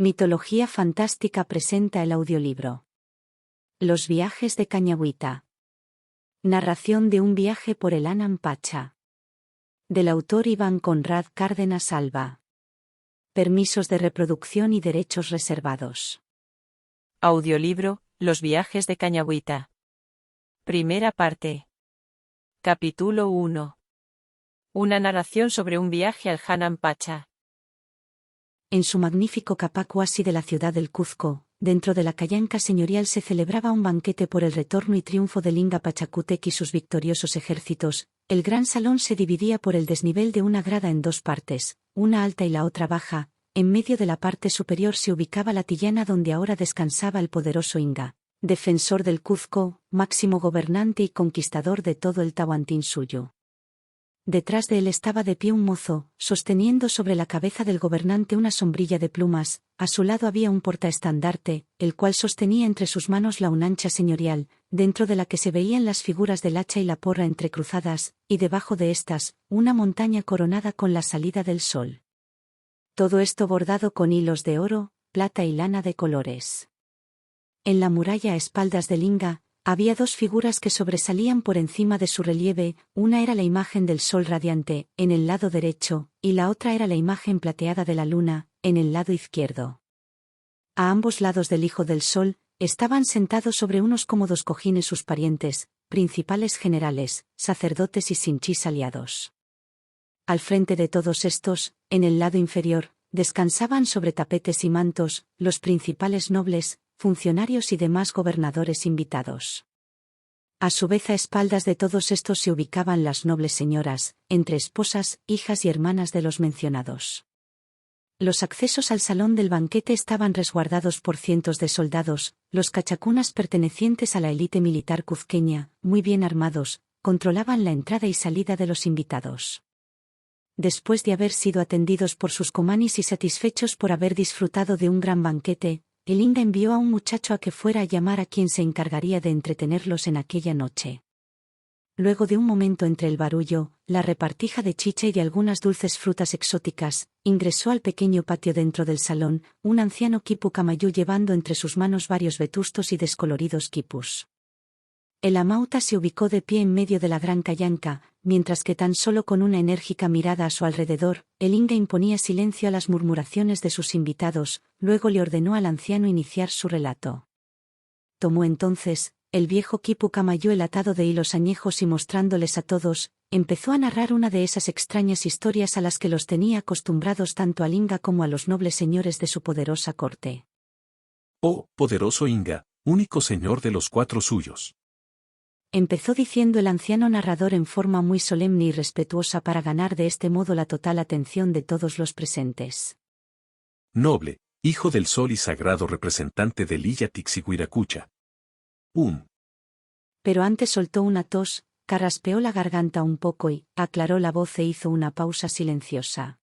Mitología Fantástica presenta el audiolibro. Los viajes de Cañagüita. Narración de un viaje por el Anam Pacha. Del autor Iván Conrad Cárdenas Alba. Permisos de reproducción y derechos reservados. Audiolibro, Los viajes de Cañagüita. Primera parte. Capítulo 1. Una narración sobre un viaje al Anam Pacha. En su magnífico Capacuasi de la ciudad del Cuzco, dentro de la Callanca señorial se celebraba un banquete por el retorno y triunfo del Inga Pachacútec y sus victoriosos ejércitos. El gran salón se dividía por el desnivel de una grada en dos partes, una alta y la otra baja. En medio de la parte superior se ubicaba la tillana donde ahora descansaba el poderoso Inga, defensor del Cuzco, máximo gobernante y conquistador de todo el Tahuantinsuyo. Detrás de él estaba de pie un mozo, sosteniendo sobre la cabeza del gobernante una sombrilla de plumas. A su lado había un portaestandarte, el cual sostenía entre sus manos la unancha señorial, dentro de la que se veían las figuras del hacha y la porra entrecruzadas, y debajo de estas, una montaña coronada con la salida del sol. Todo esto bordado con hilos de oro, plata y lana de colores. En la muralla a espaldas del Inga, había dos figuras que sobresalían por encima de su relieve, una era la imagen del sol radiante, en el lado derecho, y la otra era la imagen plateada de la luna, en el lado izquierdo. A ambos lados del hijo del sol, estaban sentados sobre unos cómodos cojines sus parientes, principales generales, sacerdotes y sinchís aliados. Al frente de todos estos, en el lado inferior, descansaban sobre tapetes y mantos, los principales nobles, funcionarios y demás gobernadores invitados. A su vez a espaldas de todos estos se ubicaban las nobles señoras, entre esposas, hijas y hermanas de los mencionados. Los accesos al salón del banquete estaban resguardados por cientos de soldados, los cachacunas pertenecientes a la élite militar cuzqueña, muy bien armados, controlaban la entrada y salida de los invitados. Después de haber sido atendidos por sus comanis y satisfechos por haber disfrutado de un gran banquete, el Inga envió a un muchacho a que fuera a llamar a quien se encargaría de entretenerlos en aquella noche. Luego de un momento entre el barullo, la repartija de chicha y de algunas dulces frutas exóticas, ingresó al pequeño patio dentro del salón, un anciano quipu camayú llevando entre sus manos varios vetustos y descoloridos quipus. El amauta se ubicó de pie en medio de la gran callanca, mientras que tan solo con una enérgica mirada a su alrededor, el Inga imponía silencio a las murmuraciones de sus invitados, luego le ordenó al anciano iniciar su relato. Tomó entonces, el viejo quipu camayú el atado de hilos añejos y mostrándoles a todos, empezó a narrar una de esas extrañas historias a las que los tenía acostumbrados tanto al Inga como a los nobles señores de su poderosa corte. Oh, poderoso Inga, único señor de los cuatro suyos. Empezó diciendo el anciano narrador en forma muy solemne y respetuosa para ganar de este modo la total atención de todos los presentes. Noble, hijo del sol y sagrado representante del Illa Tixiguiracucha. Pero antes soltó una tos, carraspeó la garganta un poco y aclaró la voz e hizo una pausa silenciosa.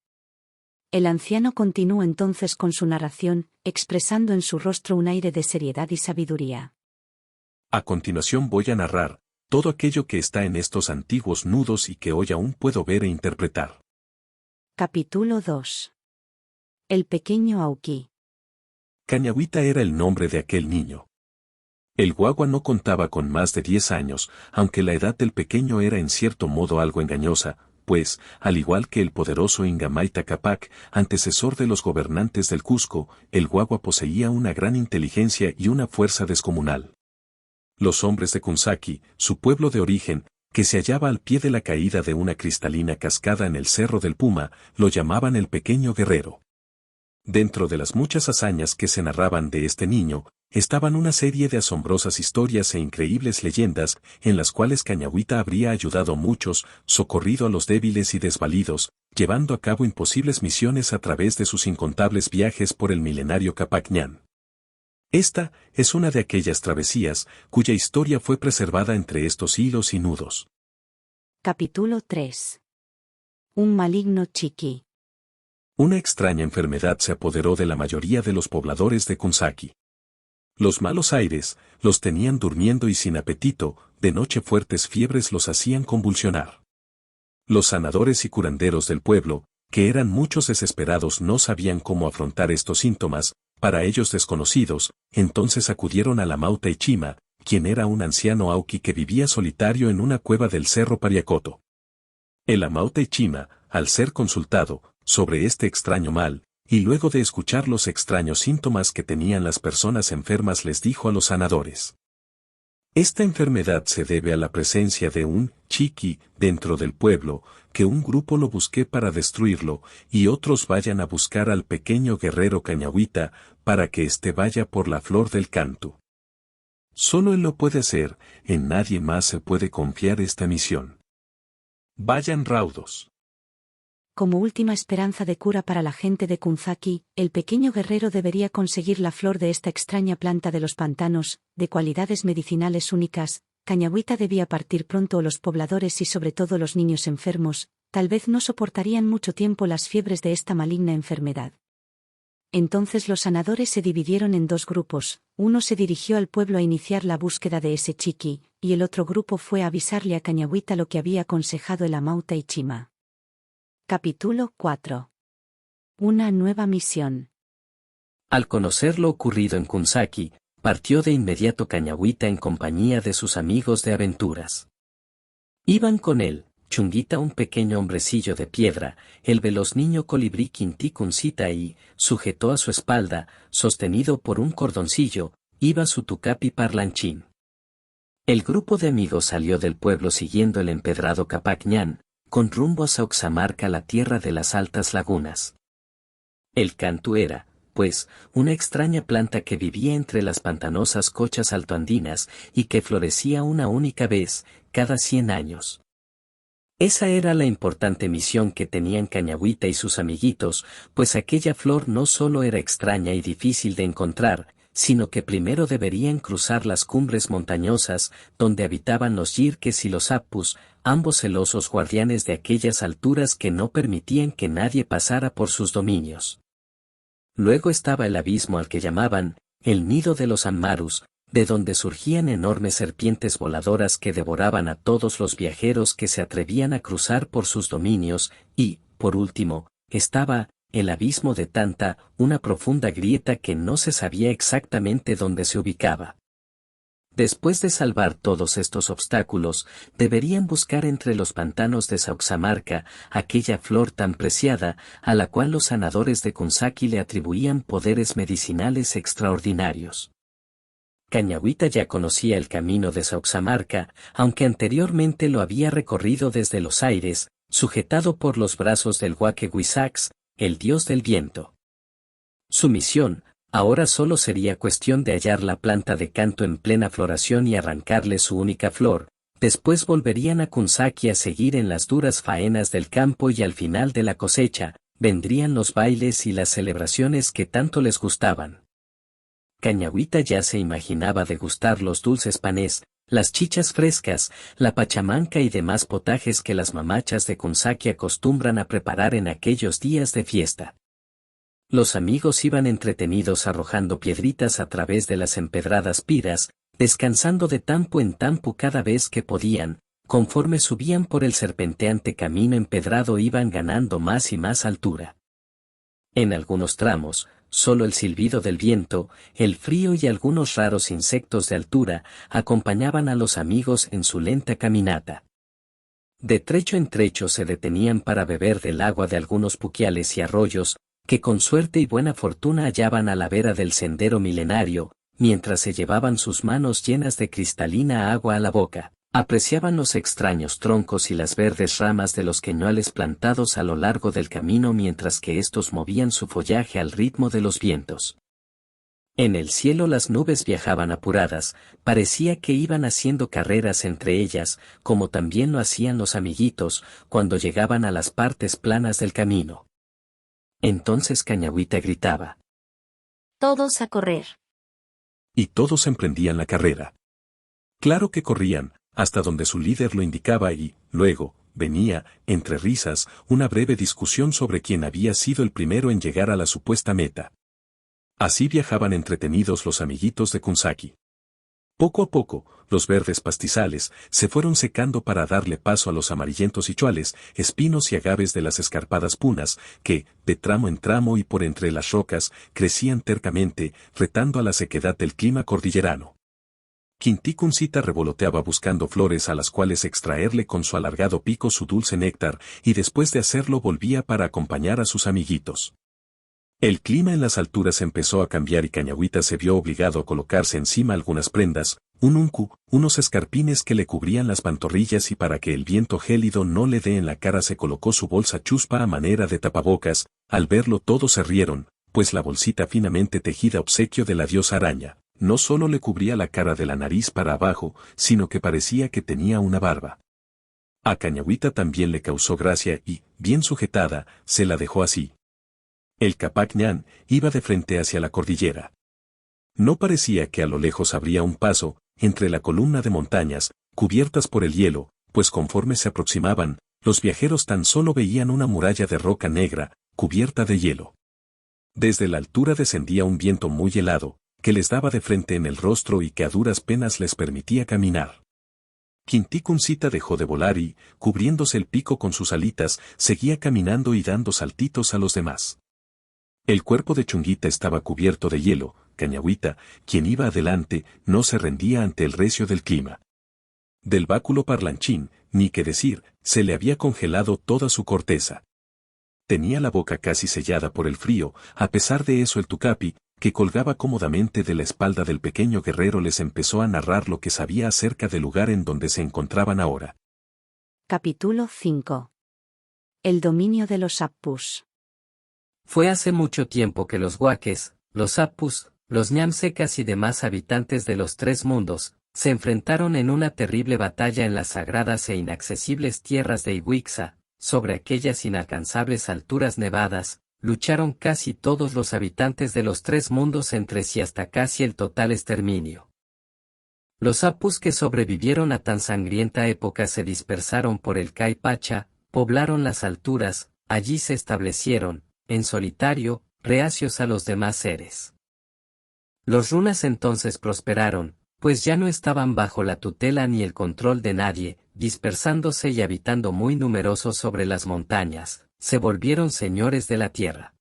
El anciano continuó entonces con su narración, expresando en su rostro un aire de seriedad y sabiduría. A continuación voy a narrar todo aquello que está en estos antiguos nudos y que hoy aún puedo ver e interpretar. Capítulo 2. El pequeño Auqui. Cañagüita era el nombre de aquel niño. El guagua no contaba con más de 10 años, aunque la edad del pequeño era en cierto modo algo engañosa, pues, al igual que el poderoso Inga Maita Capac, antecesor de los gobernantes del Cusco, el guagua poseía una gran inteligencia y una fuerza descomunal. Los hombres de Kunsaki, su pueblo de origen, que se hallaba al pie de la caída de una cristalina cascada en el Cerro del Puma, lo llamaban el pequeño guerrero. Dentro de las muchas hazañas que se narraban de este niño, estaban una serie de asombrosas historias e increíbles leyendas, en las cuales Cañagüita habría ayudado a muchos, socorrido a los débiles y desvalidos, llevando a cabo imposibles misiones a través de sus incontables viajes por el milenario Capacñán. Esta es una de aquellas travesías cuya historia fue preservada entre estos hilos y nudos. Capítulo 3. Un maligno chiqui. Una extraña enfermedad se apoderó de la mayoría de los pobladores de Kunsaki. Los malos aires los tenían durmiendo y sin apetito, de noche fuertes fiebres los hacían convulsionar. Los sanadores y curanderos del pueblo, que eran muchos desesperados, no sabían cómo afrontar estos síntomas, para ellos desconocidos, entonces acudieron a la Mauta Ichima, quien era un anciano Auki que vivía solitario en una cueva del cerro Pariacoto. El Amauta Ichima, al ser consultado sobre este extraño mal, y luego de escuchar los extraños síntomas que tenían las personas enfermas, les dijo a los sanadores: esta enfermedad se debe a la presencia de un chiqui dentro del pueblo, que un grupo lo busque para destruirlo, y otros vayan a buscar al pequeño guerrero Cañagüita, para que éste vaya por la flor del cantu. Solo él lo puede hacer, en nadie más se puede confiar esta misión. Vayan raudos. Como última esperanza de cura para la gente de Kunzaki, el pequeño guerrero debería conseguir la flor de esta extraña planta de los pantanos, de cualidades medicinales únicas. Cañagüita debía partir pronto o los pobladores y sobre todo los niños enfermos, tal vez no soportarían mucho tiempo las fiebres de esta maligna enfermedad. Entonces los sanadores se dividieron en dos grupos, uno se dirigió al pueblo a iniciar la búsqueda de ese chiqui, y el otro grupo fue a avisarle a Cañagüita lo que había aconsejado el Amauta Ichima. Capítulo 4. Una nueva misión. Al conocer lo ocurrido en Kunzaki, partió de inmediato Cañagüita en compañía de sus amigos de aventuras. Iban con él, Chunguita, un pequeño hombrecillo de piedra, el veloz niño colibrí Quinticuncita y, sujeto a su espalda, sostenido por un cordoncillo, iba su tucapi parlanchín. El grupo de amigos salió del pueblo siguiendo el empedrado Capac Ñan, con rumbo a Saoxamarca, la tierra de las altas lagunas. El cantu era, pues, una extraña planta que vivía entre las pantanosas cochas altoandinas y que florecía una única vez, cada 100 años. Esa era la importante misión que tenían Cañagüita y sus amiguitos, pues aquella flor no solo era extraña y difícil de encontrar, sino que primero deberían cruzar las cumbres montañosas, donde habitaban los yirques y los apus, ambos celosos guardianes de aquellas alturas que no permitían que nadie pasara por sus dominios. Luego estaba el abismo al que llamaban el nido de los Ammarus, de donde surgían enormes serpientes voladoras que devoraban a todos los viajeros que se atrevían a cruzar por sus dominios, y, por último, estaba el abismo de Tanta, una profunda grieta que no se sabía exactamente dónde se ubicaba. Después de salvar todos estos obstáculos, deberían buscar entre los pantanos de Saoxamarca aquella flor tan preciada, a la cual los sanadores de Kunzaki le atribuían poderes medicinales extraordinarios. Cañagüita ya conocía el camino de Saoxamarca, aunque anteriormente lo había recorrido desde los aires, sujetado por los brazos del Huaque Huizax, el dios del viento. Su misión, ahora solo sería cuestión de hallar la planta de canto en plena floración y arrancarle su única flor. Después volverían a Kunzaki a seguir en las duras faenas del campo y al final de la cosecha, vendrían los bailes y las celebraciones que tanto les gustaban. Cañagüita ya se imaginaba degustar los dulces panés, las chichas frescas, la pachamanca y demás potajes que las mamachas de Kunzaki acostumbran a preparar en aquellos días de fiesta. Los amigos iban entretenidos arrojando piedritas a través de las empedradas piras, descansando de tampo en tampo cada vez que podían. Conforme subían por el serpenteante camino empedrado iban ganando más y más altura. En algunos tramos, solo el silbido del viento, el frío y algunos raros insectos de altura acompañaban a los amigos en su lenta caminata. De trecho en trecho se detenían para beber del agua de algunos puquiales y arroyos, que con suerte y buena fortuna hallaban a la vera del sendero milenario, mientras se llevaban sus manos llenas de cristalina agua a la boca. Apreciaban los extraños troncos y las verdes ramas de los queñueles plantados a lo largo del camino mientras que éstos movían su follaje al ritmo de los vientos. En el cielo las nubes viajaban apuradas, parecía que iban haciendo carreras entre ellas, como también lo hacían los amiguitos, cuando llegaban a las partes planas del camino. Entonces Cañagüita gritaba: «¡Todos a correr!». Y todos emprendían la carrera. Claro que corrían, hasta donde su líder lo indicaba y, luego, venía, entre risas, una breve discusión sobre quién había sido el primero en llegar a la supuesta meta. Así viajaban entretenidos los amiguitos de Kunzaki. Poco a poco, los verdes pastizales se fueron secando para darle paso a los amarillentos ichuales, espinos y agaves de las escarpadas punas, que, de tramo en tramo y por entre las rocas, crecían tercamente, retando a la sequedad del clima cordillerano. Quinticuncita revoloteaba buscando flores a las cuales extraerle con su alargado pico su dulce néctar, y después de hacerlo volvía para acompañar a sus amiguitos. El clima en las alturas empezó a cambiar y Cañagüita se vio obligado a colocarse encima algunas prendas, un uncu, unos escarpines que le cubrían las pantorrillas y para que el viento gélido no le dé en la cara se colocó su bolsa chuspa a manera de tapabocas. Al verlo todos se rieron, pues la bolsita finamente tejida obsequio de la diosa araña, no solo le cubría la cara de la nariz para abajo, sino que parecía que tenía una barba. A Cañagüita también le causó gracia y, bien sujetada, se la dejó así. El Capac Ñan iba de frente hacia la cordillera. No parecía que a lo lejos habría un paso, entre la columna de montañas, cubiertas por el hielo, pues conforme se aproximaban, los viajeros tan solo veían una muralla de roca negra, cubierta de hielo. Desde la altura descendía un viento muy helado, que les daba de frente en el rostro y que a duras penas les permitía caminar. Quinticuncita dejó de volar y, cubriéndose el pico con sus alitas, seguía caminando y dando saltitos a los demás. El cuerpo de Chunguita estaba cubierto de hielo. Cañagüita, quien iba adelante, no se rendía ante el recio del clima. Del báculo parlanchín, ni qué decir, se le había congelado toda su corteza. Tenía la boca casi sellada por el frío, a pesar de eso el tucapi, que colgaba cómodamente de la espalda del pequeño guerrero, les empezó a narrar lo que sabía acerca del lugar en donde se encontraban ahora. Capítulo 5. El dominio de los Apus. Fue hace mucho tiempo que los huaques, los apus, los ñamsecas y demás habitantes de los tres mundos, se enfrentaron en una terrible batalla en las sagradas e inaccesibles tierras de Iwixa. Sobre aquellas inalcanzables alturas nevadas, lucharon casi todos los habitantes de los tres mundos entre sí hasta casi el total exterminio. Los apus que sobrevivieron a tan sangrienta época se dispersaron por el Caipacha, poblaron las alturas, allí se establecieron, en solitario, reacios a los demás seres. Los runas entonces prosperaron, pues ya no estaban bajo la tutela ni el control de nadie, dispersándose y habitando muy numerosos sobre las montañas, se volvieron señores de la tierra.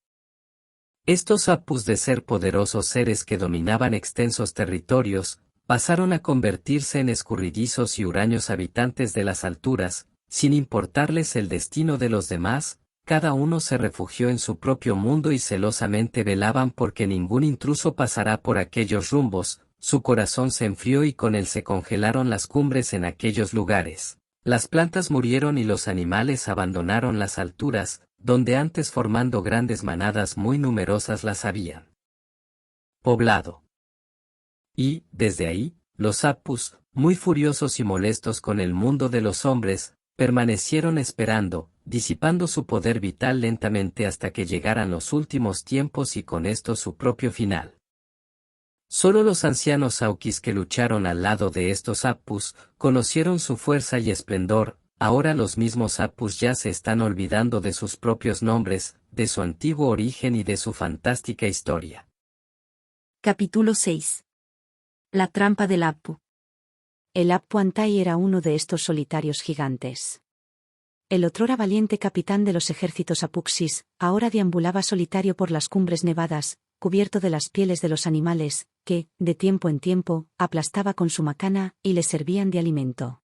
Estos apus, de ser poderosos seres que dominaban extensos territorios, pasaron a convertirse en escurridizos y huraños habitantes de las alturas, sin importarles el destino de los demás. Cada uno se refugió en su propio mundo y celosamente velaban porque ningún intruso pasará por aquellos rumbos. Su corazón se enfrió y con él se congelaron las cumbres en aquellos lugares. Las plantas murieron y los animales abandonaron las alturas, donde antes formando grandes manadas muy numerosas las habían poblado. Y, desde ahí, los apus, muy furiosos y molestos con el mundo de los hombres, permanecieron esperando, disipando su poder vital lentamente hasta que llegaran los últimos tiempos y con esto su propio final. Solo los ancianos Aukis que lucharon al lado de estos apus, conocieron su fuerza y esplendor. Ahora los mismos apus ya se están olvidando de sus propios nombres, de su antiguo origen y de su fantástica historia. Capítulo 6. La trampa del Apu. El Apu Antai era uno de estos solitarios gigantes. El otrora valiente capitán de los ejércitos apuxis, ahora deambulaba solitario por las cumbres nevadas, cubierto de las pieles de los animales, que, de tiempo en tiempo, aplastaba con su macana, y le servían de alimento.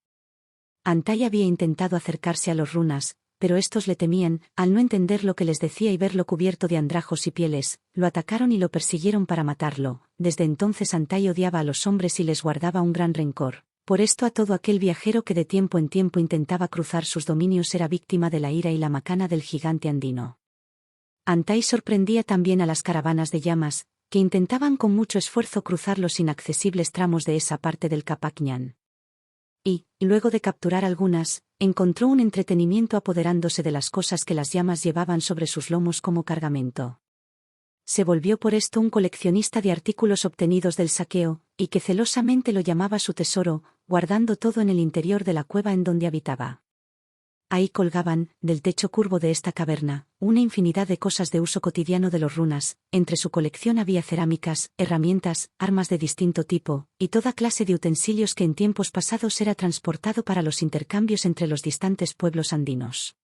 Antai había intentado acercarse a los runas, pero estos le temían, al no entender lo que les decía y verlo cubierto de andrajos y pieles, lo atacaron y lo persiguieron para matarlo. Desde entonces Antai odiaba a los hombres y les guardaba un gran rencor. Por esto a todo aquel viajero que de tiempo en tiempo intentaba cruzar sus dominios era víctima de la ira y la macana del gigante andino. Antai sorprendía también a las caravanas de llamas, que intentaban con mucho esfuerzo cruzar los inaccesibles tramos de esa parte del Capac Ñan. Y, luego de capturar algunas, encontró un entretenimiento apoderándose de las cosas que las llamas llevaban sobre sus lomos como cargamento. Se volvió por esto un coleccionista de artículos obtenidos del saqueo, y que celosamente lo llamaba su tesoro, guardando todo en el interior de la cueva en donde habitaba. Ahí colgaban, del techo curvo de esta caverna, una infinidad de cosas de uso cotidiano de los runas. Entre su colección había cerámicas, herramientas, armas de distinto tipo, y toda clase de utensilios que en tiempos pasados era transportado para los intercambios entre los distantes pueblos andinos.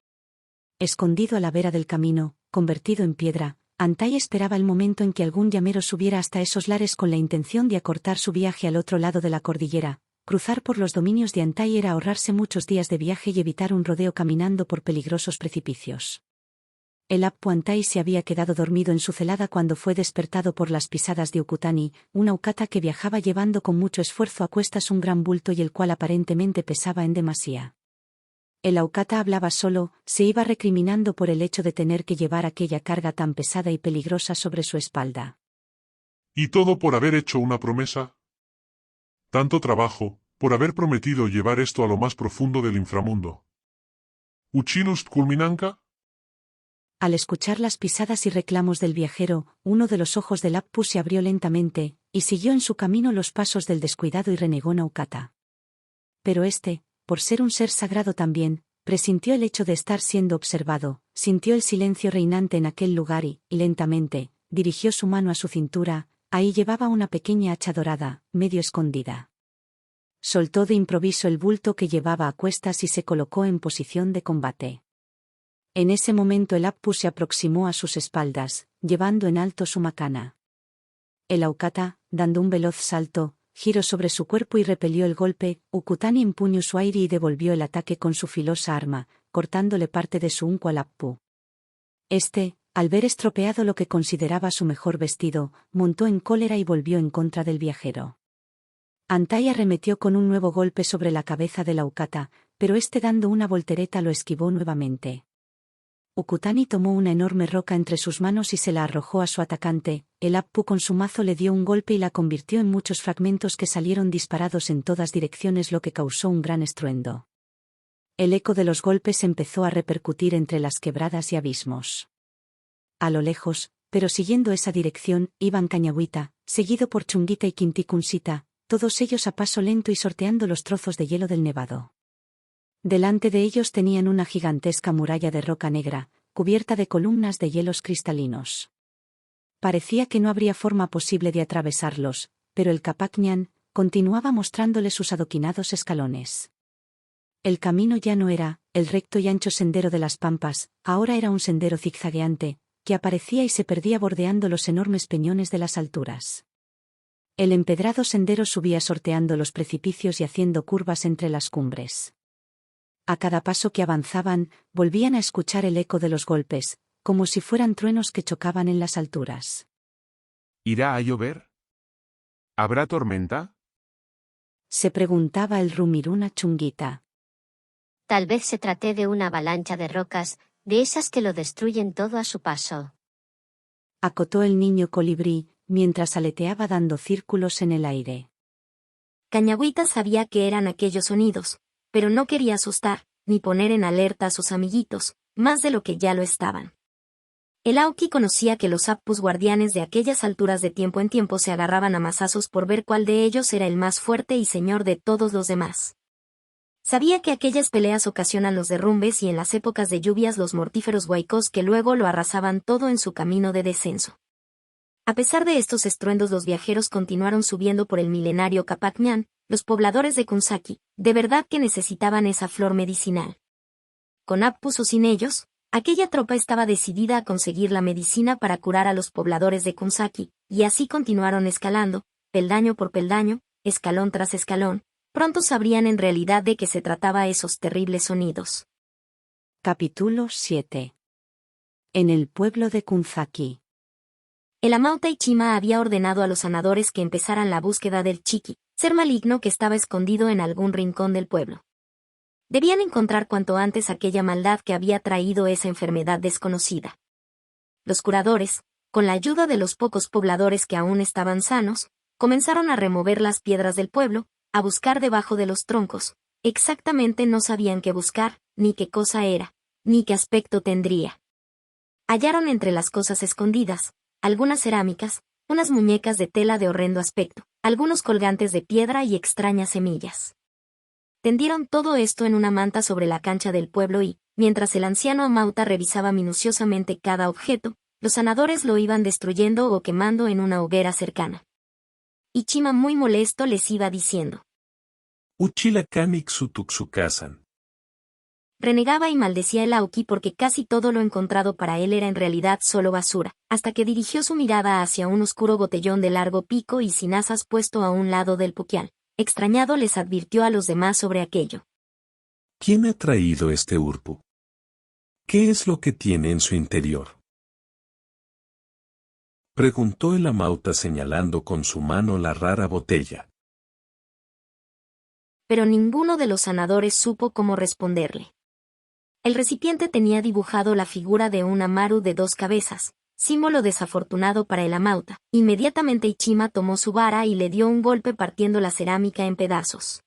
Escondido a la vera del camino, convertido en piedra, Antai esperaba el momento en que algún llamero subiera hasta esos lares con la intención de acortar su viaje al otro lado de la cordillera. Cruzar por los dominios de Antai era ahorrarse muchos días de viaje y evitar un rodeo caminando por peligrosos precipicios. El Appu Antai se había quedado dormido en su celada cuando fue despertado por las pisadas de Ukutani, una Ukata que viajaba llevando con mucho esfuerzo a cuestas un gran bulto y el cual aparentemente pesaba en demasía. El Aukata hablaba solo, se iba recriminando por el hecho de tener que llevar aquella carga tan pesada y peligrosa sobre su espalda. ¿Y todo por haber hecho una promesa? Tanto trabajo, por haber prometido llevar esto a lo más profundo del inframundo. ¿Uchinust culminanca? Al escuchar las pisadas y reclamos del viajero, uno de los ojos del Appu se abrió lentamente, y siguió en su camino los pasos del descuidado y renegón Aukata. Pero por ser un ser sagrado también, presintió el hecho de estar siendo observado, sintió el silencio reinante en aquel lugar y, lentamente, dirigió su mano a su cintura. Ahí llevaba una pequeña hacha dorada, medio escondida. Soltó de improviso el bulto que llevaba a cuestas y se colocó en posición de combate. En ese momento el Appu se aproximó a sus espaldas, llevando en alto su macana. El Aukata, dando un veloz salto, giró sobre su cuerpo y repelió el golpe. Ukutani empuñó su aire y devolvió el ataque con su filosa arma, cortándole parte de su unco al Appu. Al ver estropeado lo que consideraba su mejor vestido, montó en cólera y volvió en contra del viajero. Antai arremetió con un nuevo golpe sobre la cabeza del Aukata, pero dando una voltereta lo esquivó nuevamente. Ukutani tomó una enorme roca entre sus manos y se la arrojó a su atacante. El Appu con su mazo le dio un golpe y la convirtió en muchos fragmentos que salieron disparados en todas direcciones, lo que causó un gran estruendo. El eco de los golpes empezó a repercutir entre las quebradas y abismos. A lo lejos, pero siguiendo esa dirección, iban Cañagüita, seguido por Chunguita y Quinticunsita, todos ellos a paso lento y sorteando los trozos de hielo del nevado. Delante de ellos tenían una gigantesca muralla de roca negra, cubierta de columnas de hielos cristalinos. Parecía que no habría forma posible de atravesarlos, pero el Capac Ñan continuaba mostrándole sus adoquinados escalones. El camino ya no era el recto y ancho sendero de las pampas, ahora era un sendero zigzagueante, que aparecía y se perdía bordeando los enormes peñones de las alturas. El empedrado sendero subía sorteando los precipicios y haciendo curvas entre las cumbres. A cada paso que avanzaban, volvían a escuchar el eco de los golpes, como si fueran truenos que chocaban en las alturas. ¿Irá a llover? ¿Habrá tormenta? Se preguntaba el Rumiruna Chunguita. Tal vez se trate de una avalancha de rocas, de esas que lo destruyen todo a su paso. Acotó el niño colibrí, mientras aleteaba dando círculos en el aire. Cañagüita sabía que eran aquellos sonidos, pero no quería asustar, ni poner en alerta a sus amiguitos, más de lo que ya lo estaban. El Aoki conocía que los Appus guardianes de aquellas alturas de tiempo en tiempo se agarraban a mazazos por ver cuál de ellos era el más fuerte y señor de todos los demás. Sabía que aquellas peleas ocasionan los derrumbes y en las épocas de lluvias los mortíferos huaicos que luego lo arrasaban todo en su camino de descenso. A pesar de estos estruendos, los viajeros continuaron subiendo por el milenario Capac Ñan. Los pobladores de Kunsaki, de verdad que necesitaban esa flor medicinal. Con Appus o sin ellos, aquella tropa estaba decidida a conseguir la medicina para curar a los pobladores de Kunsaki, y así continuaron escalando, peldaño por peldaño, escalón tras escalón. Pronto sabrían en realidad de qué se trataba esos terribles sonidos. Capítulo 7. En el pueblo de Kunsaki. El Amao Taichima había ordenado a los sanadores que empezaran la búsqueda del Chiki, ser maligno que estaba escondido en algún rincón del pueblo. Debían encontrar cuanto antes aquella maldad que había traído esa enfermedad desconocida. Los curadores, con la ayuda de los pocos pobladores que aún estaban sanos, comenzaron a remover las piedras del pueblo, a buscar debajo de los troncos. Exactamente no sabían qué buscar, ni qué cosa era, ni qué aspecto tendría. Hallaron entre las cosas escondidas algunas cerámicas, unas muñecas de tela de horrendo aspecto, algunos colgantes de piedra y extrañas semillas. Tendieron todo esto en una manta sobre la cancha del pueblo y, mientras el anciano Amauta revisaba minuciosamente cada objeto, los sanadores lo iban destruyendo o quemando en una hoguera cercana. Ichima, muy molesto, les iba diciendo: Uchila kanik sutuksukasan. Renegaba y maldecía el Aoki porque casi todo lo encontrado para él era en realidad solo basura, hasta que dirigió su mirada hacia un oscuro botellón de largo pico y sin asas puesto a un lado del puquial. Extrañado les advirtió a los demás sobre aquello. ¿Quién ha traído este urpu? ¿Qué es lo que tiene en su interior? Preguntó el Amauta señalando con su mano la rara botella. Pero ninguno de los sanadores supo cómo responderle. El recipiente tenía dibujado la figura de un Amaru de 2 cabezas, símbolo desafortunado para el Amauta. Inmediatamente Ichima tomó su vara y le dio un golpe partiendo la cerámica en pedazos.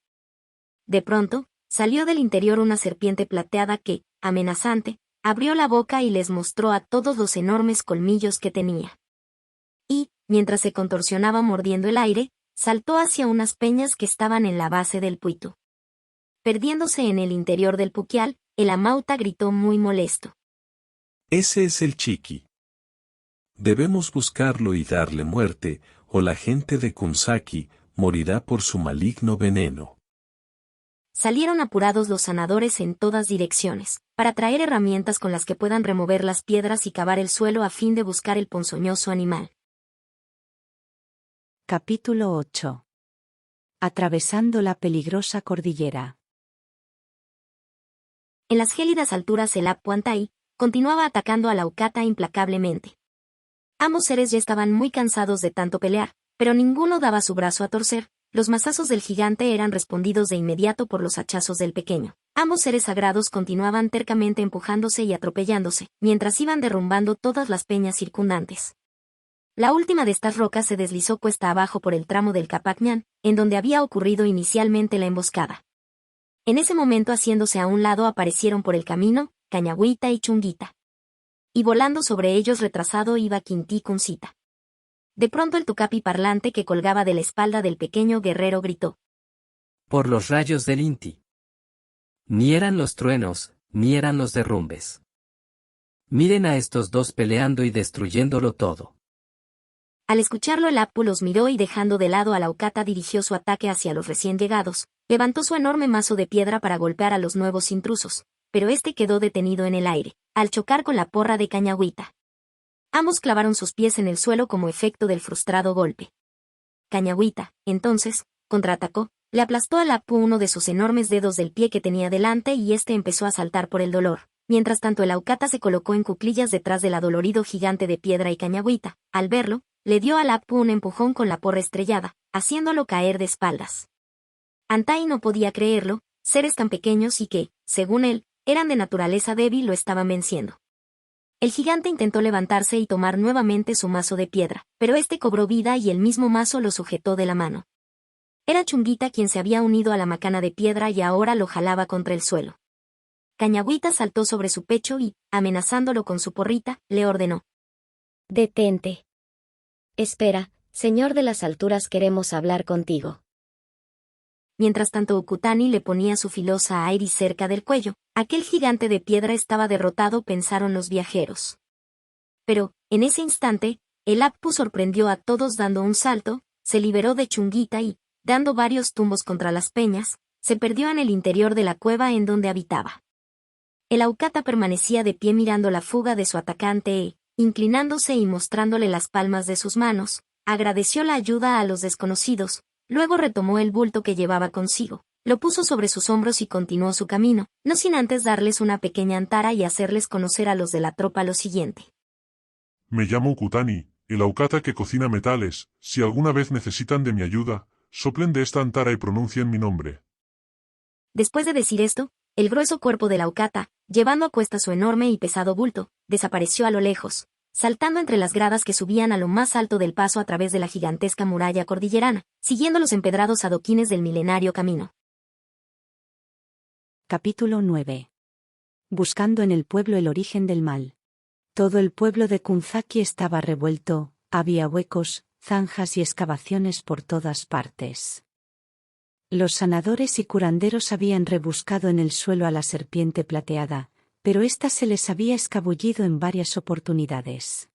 De pronto, salió del interior una serpiente plateada que, amenazante, abrió la boca y les mostró a todos los enormes colmillos que tenía. Y, mientras se contorsionaba mordiendo el aire, saltó hacia unas peñas que estaban en la base del puitu. Perdiéndose en el interior del puquial, el Amauta gritó muy molesto: Ese es el Chiqui. Debemos buscarlo y darle muerte, o la gente de Kunsaki morirá por su maligno veneno. Salieron apurados los sanadores en todas direcciones, para traer herramientas con las que puedan remover las piedras y cavar el suelo a fin de buscar el ponzoñoso animal. Capítulo 8. Atravesando la peligrosa cordillera. En las gélidas alturas el Appu Antai continuaba atacando a la Ukata implacablemente. Ambos seres ya estaban muy cansados de tanto pelear, pero ninguno daba su brazo a torcer. Los mazazos del gigante eran respondidos de inmediato por los hachazos del pequeño. Ambos seres sagrados continuaban tercamente empujándose y atropellándose, mientras iban derrumbando todas las peñas circundantes. La última de estas rocas se deslizó cuesta abajo por el tramo del Capac Ñan, en donde había ocurrido inicialmente la emboscada. En ese momento, haciéndose a un lado, aparecieron por el camino Cañagüita y Chunguita. Y volando sobre ellos retrasado iba Quintí Kunsita. De pronto el tucapi parlante que colgaba de la espalda del pequeño guerrero gritó: Por los rayos del Inti. Ni eran los truenos, ni eran los derrumbes. Miren a estos dos peleando y destruyéndolo todo. Al escucharlo el Appu los miró y dejando de lado a la Ukata dirigió su ataque hacia los recién llegados. Levantó su enorme mazo de piedra para golpear a los nuevos intrusos, pero este quedó detenido en el aire, al chocar con la porra de Cañagüita. Ambos clavaron sus pies en el suelo como efecto del frustrado golpe. Cañagüita, entonces, contraatacó, le aplastó al Appu uno de sus enormes dedos del pie que tenía delante y este empezó a saltar por el dolor. Mientras tanto el Aukata se colocó en cuclillas detrás del adolorido gigante de piedra y Cañagüita, al verlo, le dio al Appu un empujón con la porra estrellada, haciéndolo caer de espaldas. Antai no podía creerlo, seres tan pequeños y que, según él, eran de naturaleza débil lo estaban venciendo. El gigante intentó levantarse y tomar nuevamente su mazo de piedra, pero este cobró vida y el mismo mazo lo sujetó de la mano. Era Chunguita quien se había unido a la macana de piedra y ahora lo jalaba contra el suelo. Cañagüita saltó sobre su pecho y, amenazándolo con su porrita, le ordenó: Detente. Espera, señor de las alturas, queremos hablar contigo. Mientras tanto Ukutani le ponía su filosa a Iris cerca del cuello. Aquel gigante de piedra estaba derrotado, pensaron los viajeros. Pero, en ese instante, el Appu sorprendió a todos dando un salto, se liberó de Chunguita y, dando varios tumbos contra las peñas, se perdió en el interior de la cueva en donde habitaba. El Aukata permanecía de pie mirando la fuga de su atacante e, inclinándose y mostrándole las palmas de sus manos, agradeció la ayuda a los desconocidos. Luego retomó el bulto que llevaba consigo, lo puso sobre sus hombros y continuó su camino, no sin antes darles una pequeña antara y hacerles conocer a los de la tropa lo siguiente. Me llamo Ukutani, el Aukata que cocina metales. Si alguna vez necesitan de mi ayuda, soplen de esta antara y pronuncien mi nombre. Después de decir esto, el grueso cuerpo del Aukata, llevando a cuesta su enorme y pesado bulto, desapareció a lo lejos, saltando entre las gradas que subían a lo más alto del paso a través de la gigantesca muralla cordillerana, siguiendo los empedrados adoquines del milenario camino. Capítulo 9. Buscando en el pueblo el origen del mal. Todo el pueblo de Kunsaki estaba revuelto, había huecos, zanjas y excavaciones por todas partes. Los sanadores y curanderos habían rebuscado en el suelo a la serpiente plateada, pero ésta se les había escabullido en varias oportunidades.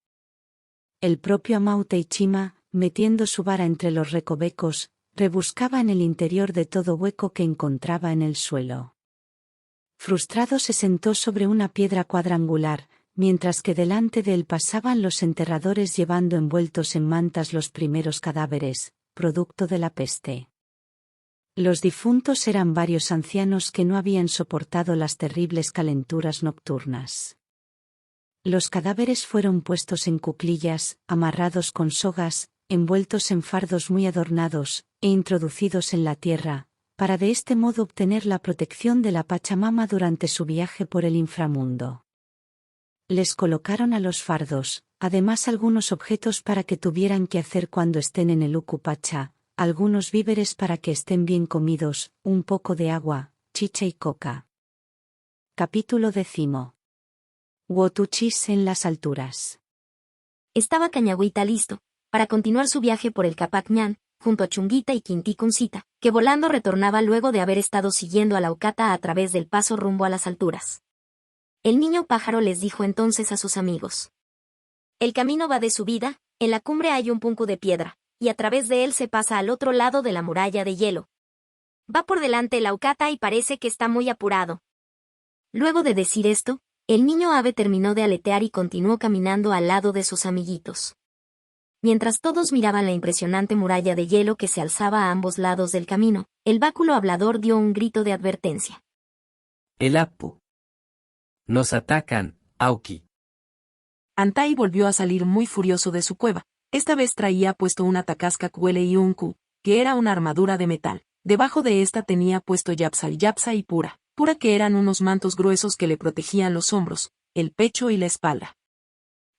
El propio Amauteichima, metiendo su vara entre los recovecos, rebuscaba en el interior de todo hueco que encontraba en el suelo. Frustrado se sentó sobre una piedra cuadrangular, mientras que delante de él pasaban los enterradores llevando envueltos en mantas los primeros cadáveres, producto de la peste. Los difuntos eran varios ancianos que no habían soportado las terribles calenturas nocturnas. Los cadáveres fueron puestos en cuclillas, amarrados con sogas, envueltos en fardos muy adornados, e introducidos en la tierra, para de este modo obtener la protección de la Pachamama durante su viaje por el inframundo. Les colocaron a los fardos, además algunos objetos para que tuvieran que hacer cuando estén en el Ucupacha, algunos víveres para que estén bien comidos, un poco de agua, chicha y coca. Capítulo 10. Wotuchis en las alturas. Estaba Cañagüita listo para continuar su viaje por el Capac Ñan, junto a Chunguita y Quinticuncita, que volando retornaba luego de haber estado siguiendo a la Ocata a través del paso rumbo a las alturas. El niño pájaro les dijo entonces a sus amigos: el camino va de subida, en la cumbre hay un punco de piedra, y a través de él se pasa al otro lado de la muralla de hielo. Va por delante la Ocata y parece que está muy apurado. Luego de decir esto, el niño ave terminó de aletear y continuó caminando al lado de sus amiguitos. Mientras todos miraban la impresionante muralla de hielo que se alzaba a ambos lados del camino, el báculo hablador dio un grito de advertencia. El Apu. Nos atacan, Aoki. Antai volvió a salir muy furioso de su cueva. Esta vez traía puesto una Takasca Kuele y Unku, que era una armadura de metal. Debajo de esta tenía puesto Yapsa y Pura que eran unos mantos gruesos que le protegían los hombros, el pecho y la espalda.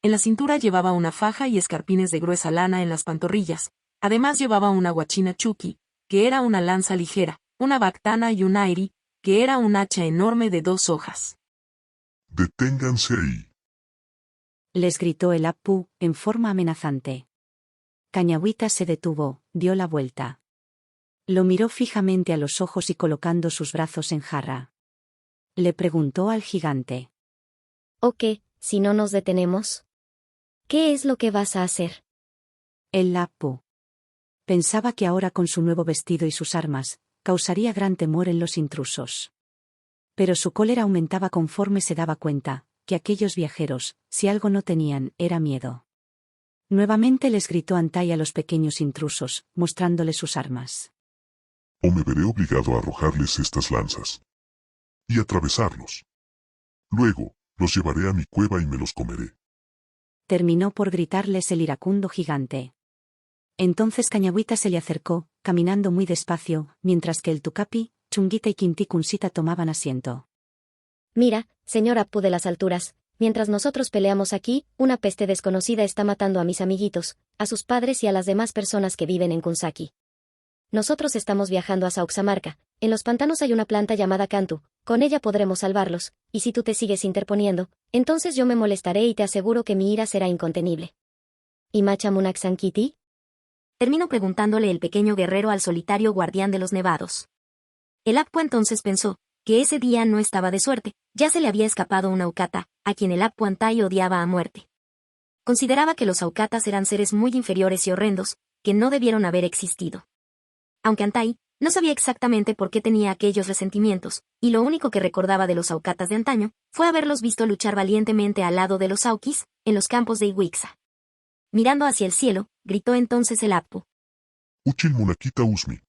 En la cintura llevaba una faja y escarpines de gruesa lana en las pantorrillas. Además llevaba una guachina chuki, que era una lanza ligera, una bactana y un airi, que era un hacha enorme de 2 hojas. ¡Deténganse ahí! Les gritó el Apu, en forma amenazante. Cañagüita se detuvo, dio la vuelta. Lo miró fijamente a los ojos y colocando sus brazos en jarra. Le preguntó al gigante. ¿O qué, si no nos detenemos? ¿Qué es lo que vas a hacer? El Apu pensaba que ahora con su nuevo vestido y sus armas, causaría gran temor en los intrusos. Pero su cólera aumentaba conforme se daba cuenta que aquellos viajeros, si algo no tenían, era miedo. Nuevamente les gritó Antai a los pequeños intrusos, mostrándoles sus armas. O me veré obligado a arrojarles estas lanzas. Y atravesarlos. Luego, los llevaré a mi cueva y me los comeré. Terminó por gritarles el iracundo gigante. Entonces Cañagüita se le acercó, caminando muy despacio, mientras que el Tucapi, Chunguita y Quinticuncita tomaban asiento. Mira, señor Apu de las alturas, mientras nosotros peleamos aquí, una peste desconocida está matando a mis amiguitos, a sus padres y a las demás personas que viven en Kunsaki. Nosotros estamos viajando a Sauxamarca. En los pantanos hay una planta llamada Cantu, con ella podremos salvarlos, y si tú te sigues interponiendo, entonces yo me molestaré y te aseguro que mi ira será incontenible. ¿Y Machamunak Sankiti? Terminó preguntándole el pequeño guerrero al solitario guardián de los nevados. El Apu entonces pensó que ese día no estaba de suerte, ya se le había escapado una Ocata, a quien el Apu Antai odiaba a muerte. Consideraba que los Aucatas eran seres muy inferiores y horrendos, que no debieron haber existido. Aunque Antai no sabía exactamente por qué tenía aquellos resentimientos, y lo único que recordaba de los Aucatas de antaño fue haberlos visto luchar valientemente al lado de los Aukis, en los campos de Iwixa. Mirando hacia el cielo, gritó entonces el Apu. Uchil Munakita Usmi.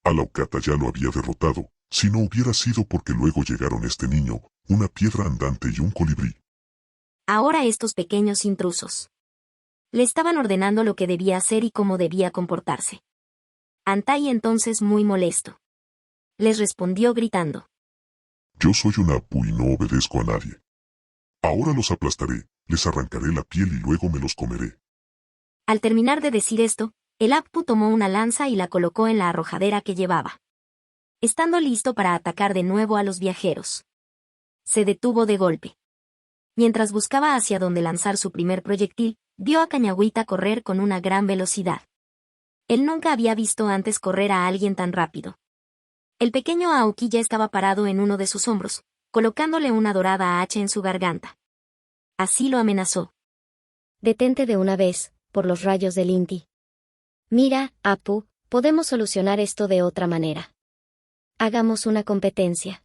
A la Ocata ya lo había derrotado, si no hubiera sido porque luego llegaron este niño, una piedra andante y un colibrí. Ahora estos pequeños intrusos le estaban ordenando lo que debía hacer y cómo debía comportarse. Antai entonces muy molesto les respondió gritando. Yo soy un Apu y no obedezco a nadie. Ahora los aplastaré, les arrancaré la piel y luego me los comeré. Al terminar de decir esto, el Apu tomó una lanza y la colocó en la arrojadera que llevaba, estando listo para atacar de nuevo a los viajeros. Se detuvo de golpe. Mientras buscaba hacia dónde lanzar su primer proyectil, vio a Cañagüita correr con una gran velocidad. Él nunca había visto antes correr a alguien tan rápido. El pequeño Aoki ya estaba parado en uno de sus hombros, colocándole una dorada hacha en su garganta. Así lo amenazó. Detente de una vez, por los rayos del Inti. Mira, Apu, podemos solucionar esto de otra manera. Hagamos una competencia.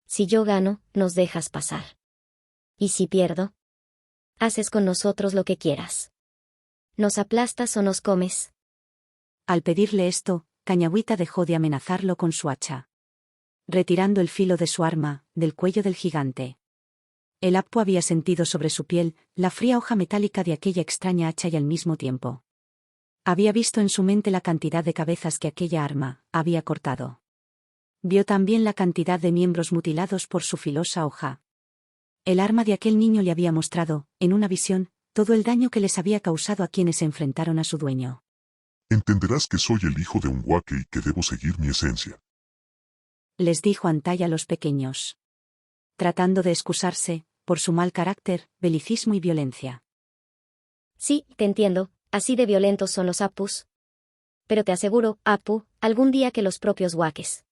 Si yo gano, nos dejas pasar. Y si pierdo, haces con nosotros lo que quieras. ¿Nos aplastas o nos comes? Al pedirle esto, Cañagüita dejó de amenazarlo con su hacha. Retirando el filo de su arma, del cuello del gigante. El Apu había sentido sobre su piel la fría hoja metálica de aquella extraña hacha y al mismo tiempo había visto en su mente la cantidad de cabezas que aquella arma había cortado. Vio también la cantidad de miembros mutilados por su filosa hoja. El arma de aquel niño le había mostrado, en una visión, todo el daño que les había causado a quienes se enfrentaron a su dueño. Entenderás que soy el hijo de un huaque y que debo seguir mi esencia. Les dijo Antai a los pequeños. Tratando de excusarse, por su mal carácter, belicismo y violencia. Sí, te entiendo, así de violentos son los Apus. Pero te aseguro, Apu, algún día que los propios huaques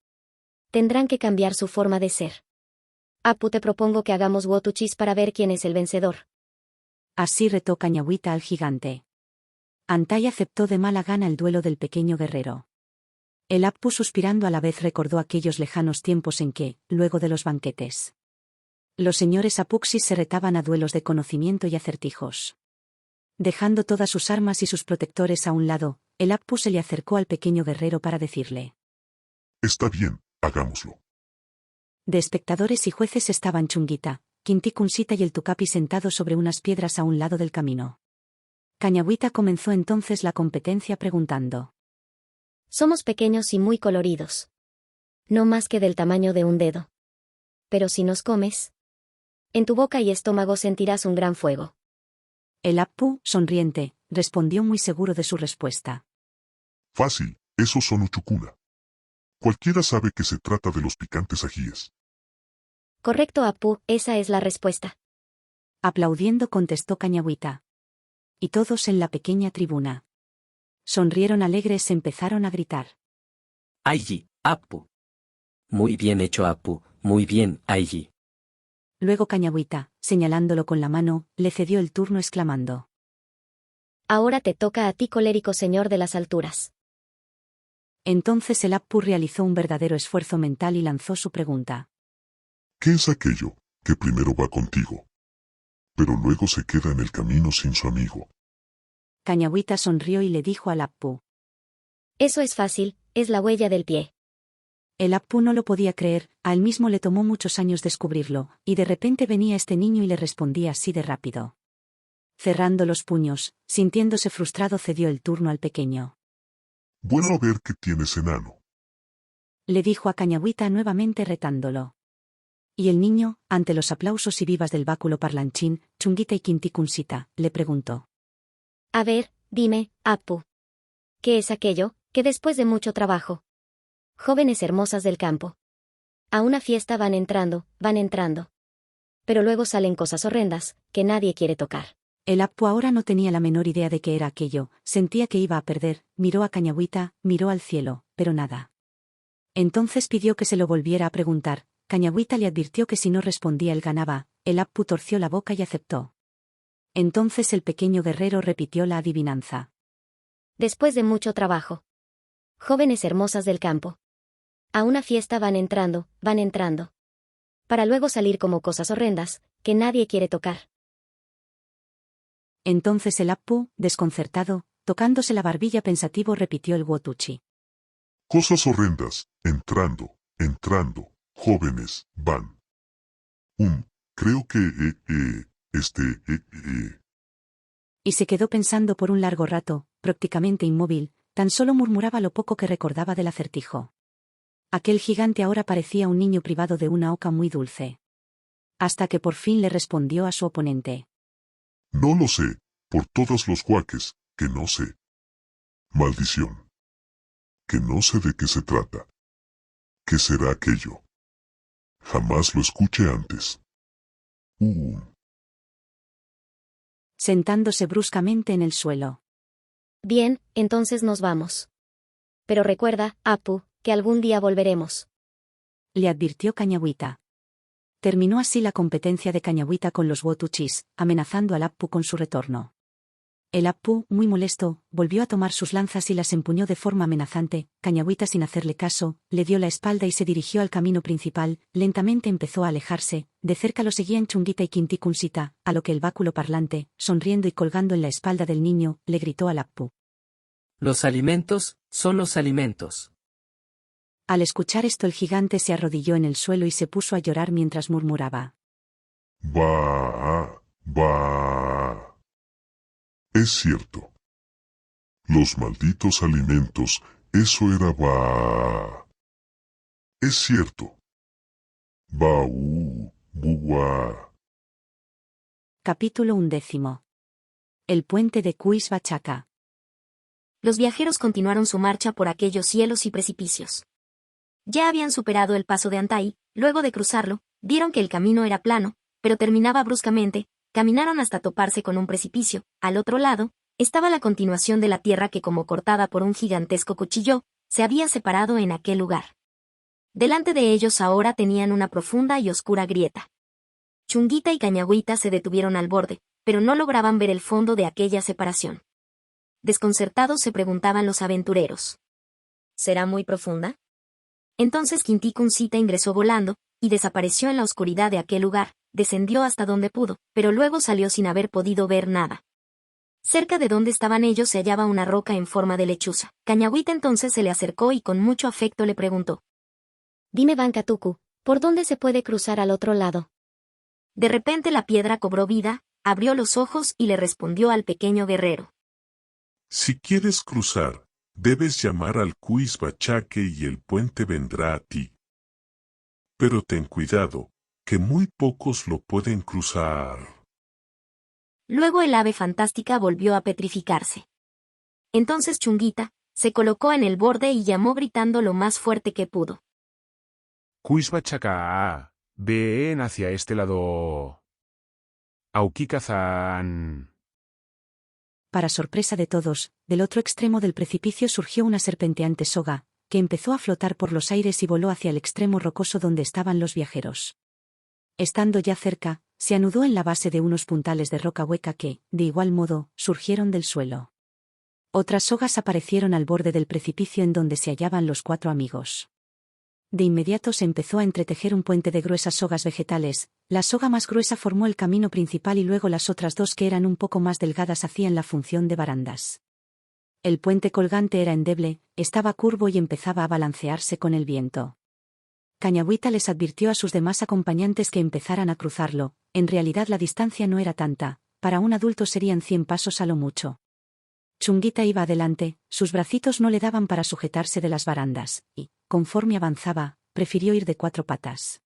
tendrán que cambiar su forma de ser. Apu, te propongo que hagamos wotuchis para ver quién es el vencedor. Así retó Cañagüita al gigante. Antai aceptó de mala gana el duelo del pequeño guerrero. El Apu, suspirando a la vez, recordó aquellos lejanos tiempos en que, luego de los banquetes, los señores Apuxis se retaban a duelos de conocimiento y acertijos. Dejando todas sus armas y sus protectores a un lado, el Apu se le acercó al pequeño guerrero para decirle: Está bien, hagámoslo. De espectadores y jueces estaban Chunguita, Quinticunsita y el Tucapi sentados sobre unas piedras a un lado del camino. Cañagüita comenzó entonces la competencia preguntando: Somos pequeños y muy coloridos. No más que del tamaño de un dedo. Pero si nos comes, en tu boca y estómago sentirás un gran fuego. El Apu, sonriente, respondió muy seguro de su respuesta. Fácil, esos son uchucuna. Cualquiera sabe que se trata de los picantes ajíes. Correcto, Apu, esa es la respuesta. Aplaudiendo contestó Cañagüita. Y todos en la pequeña tribuna sonrieron alegres, empezaron a gritar: Aiji, Apu. Muy bien hecho, Apu, muy bien, Aiji. Luego Cañagüita, señalándolo con la mano, le cedió el turno exclamando: Ahora te toca a ti, colérico señor de las alturas. Entonces el Apu realizó un verdadero esfuerzo mental y lanzó su pregunta: ¿Qué es aquello que primero va contigo, pero luego se queda en el camino sin su amigo? Cañagüita sonrió y le dijo al Apu: Eso es fácil, es la huella del pie. El Apu no lo podía creer, a él mismo le tomó muchos años descubrirlo, y de repente venía este niño y le respondía así de rápido. Cerrando los puños, sintiéndose frustrado, cedió el turno al pequeño. Bueno, a ver qué tienes, enano. Le dijo a Cañagüita nuevamente retándolo. Y el niño, ante los aplausos y vivas del báculo parlanchín, Chunguita y Quinticunsita, le preguntó: A ver, dime, Apu. ¿Qué es aquello, que después de mucho trabajo? Jóvenes hermosas del campo. A una fiesta van entrando. Pero luego salen cosas horrendas, que nadie quiere tocar. El Apu ahora no tenía la menor idea de qué era aquello, sentía que iba a perder, miró a Cañagüita, miró al cielo, pero nada. Entonces pidió que se lo volviera a preguntar. Cañagüita le advirtió que si no respondía él ganaba. El Apu torció la boca y aceptó. Entonces el pequeño guerrero repitió la adivinanza. Después de mucho trabajo. Jóvenes hermosas del campo. A una fiesta van entrando. Para luego salir como cosas horrendas, que nadie quiere tocar. Entonces el Apu, desconcertado, tocándose la barbilla pensativo, repitió el wotuchi. Cosas horrendas, entrando, jóvenes, van. Creo que, Y se quedó pensando por un largo rato, prácticamente inmóvil, tan solo murmuraba lo poco que recordaba del acertijo. Aquel gigante ahora parecía un niño privado de una oca muy dulce. Hasta que por fin le respondió a su oponente. No lo sé, por todos los huaques, que no sé. Maldición. Que no sé de qué se trata. ¿Qué será aquello? Jamás lo escuché antes. Sentándose bruscamente en el suelo. Bien, entonces nos vamos. Pero recuerda, Apu, que algún día volveremos. Le advirtió Cañagüita. Terminó así la competencia de Cañagüita con los Wotuchis, amenazando al Appu con su retorno. El Appu, muy molesto, volvió a tomar sus lanzas y las empuñó de forma amenazante. Cañagüita, sin hacerle caso, le dio la espalda y se dirigió al camino principal. Lentamente empezó a alejarse. De cerca lo seguían Chunguita y Quinticunsita, a lo que el báculo parlante, sonriendo y colgando en la espalda del niño, le gritó al Appu. Los alimentos son los alimentos. Al escuchar esto, el gigante se arrodilló en el suelo y se puso a llorar mientras murmuraba. Bah, bah. Es cierto. Los malditos alimentos, eso era bah. Es cierto. Baú, buguá. Capítulo 11. El puente de Cuis-Bachaca. Los viajeros continuaron su marcha por aquellos cielos y precipicios. Ya habían superado el paso de Antai, luego de cruzarlo, vieron que el camino era plano, pero terminaba bruscamente. Caminaron hasta toparse con un precipicio. Al otro lado, estaba la continuación de la tierra que, como cortada por un gigantesco cuchillo, se había separado en aquel lugar. Delante de ellos ahora tenían una profunda y oscura grieta. Chunguita y Cañagüita se detuvieron al borde, pero no lograban ver el fondo de aquella separación. Desconcertados se preguntaban los aventureros. ¿Será muy profunda? Entonces Quinticunsita ingresó volando, y desapareció en la oscuridad de aquel lugar. Descendió hasta donde pudo, pero luego salió sin haber podido ver nada. Cerca de donde estaban ellos se hallaba una roca en forma de lechuza. Cañagüita entonces se le acercó y con mucho afecto le preguntó. Dime, Bancatucu, ¿por dónde se puede cruzar al otro lado? De repente la piedra cobró vida, abrió los ojos y le respondió al pequeño guerrero. Si quieres cruzar, debes llamar al Cuis-Bachaque y el puente vendrá a ti. Pero ten cuidado, que muy pocos lo pueden cruzar. Luego el ave fantástica volvió a petrificarse. Entonces Chunguita se colocó en el borde y llamó gritando lo más fuerte que pudo. Cuis-Bachaca, ven hacia este lado. Aukikazan. Para sorpresa de todos, del otro extremo del precipicio surgió una serpenteante soga, que empezó a flotar por los aires y voló hacia el extremo rocoso donde estaban los viajeros. Estando ya cerca, se anudó en la base de unos puntales de roca hueca que, de igual modo, surgieron del suelo. Otras sogas aparecieron al borde del precipicio en donde se hallaban los 4 amigos. De inmediato se empezó a entretejer un puente de gruesas sogas vegetales. La soga más gruesa formó el camino principal y luego las otras 2 que eran un poco más delgadas hacían la función de barandas. El puente colgante era endeble, estaba curvo y empezaba a balancearse con el viento. Cañagüita les advirtió a sus demás acompañantes que empezaran a cruzarlo. En realidad la distancia no era tanta, para un adulto serían 100 pasos a lo mucho. Chunguita iba adelante, sus bracitos no le daban para sujetarse de las barandas, y, conforme avanzaba, prefirió ir de 4 patas.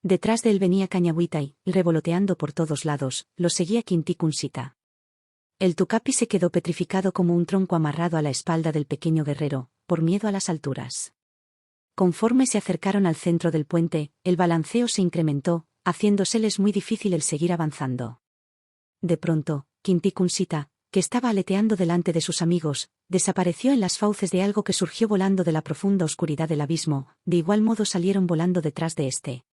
Detrás de él venía Cañagüita y, revoloteando por todos lados, lo seguía Quinticunsita. El tucapi se quedó petrificado como un tronco amarrado a la espalda del pequeño guerrero, por miedo a las alturas. Conforme se acercaron al centro del puente, el balanceo se incrementó, haciéndoseles muy difícil el seguir avanzando. De pronto, Quinticunsita, que estaba aleteando delante de sus amigos, desapareció en las fauces de algo que surgió volando de la profunda oscuridad del abismo. De igual modo salieron volando detrás de este.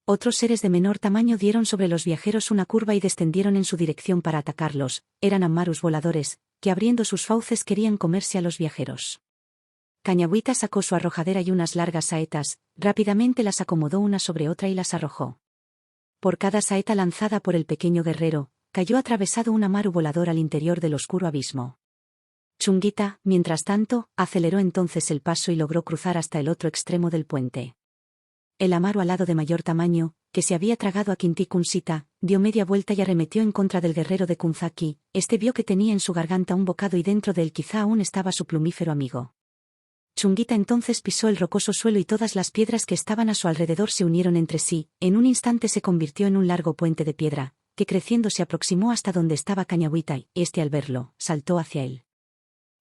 Otros seres de menor tamaño dieron sobre los viajeros una curva y descendieron en su dirección para atacarlos. Eran amarus voladores, que abriendo sus fauces querían comerse a los viajeros. Cañagüita sacó su arrojadera y unas largas saetas, rápidamente las acomodó una sobre otra y las arrojó. Por cada saeta lanzada por el pequeño guerrero, cayó atravesado un amaru volador al interior del oscuro abismo. Chunguita, mientras tanto, aceleró entonces el paso y logró cruzar hasta el otro extremo del puente. El amaru alado de mayor tamaño, que se había tragado a Quinticunsita, dio media vuelta y arremetió en contra del guerrero de Kunzaki. Este vio que tenía en su garganta un bocado y dentro de él quizá aún estaba su plumífero amigo. Chunguita entonces pisó el rocoso suelo y todas las piedras que estaban a su alrededor se unieron entre sí. En un instante se convirtió en un largo puente de piedra, que creciendo se aproximó hasta donde estaba Cañagüita y, este al verlo, saltó hacia él.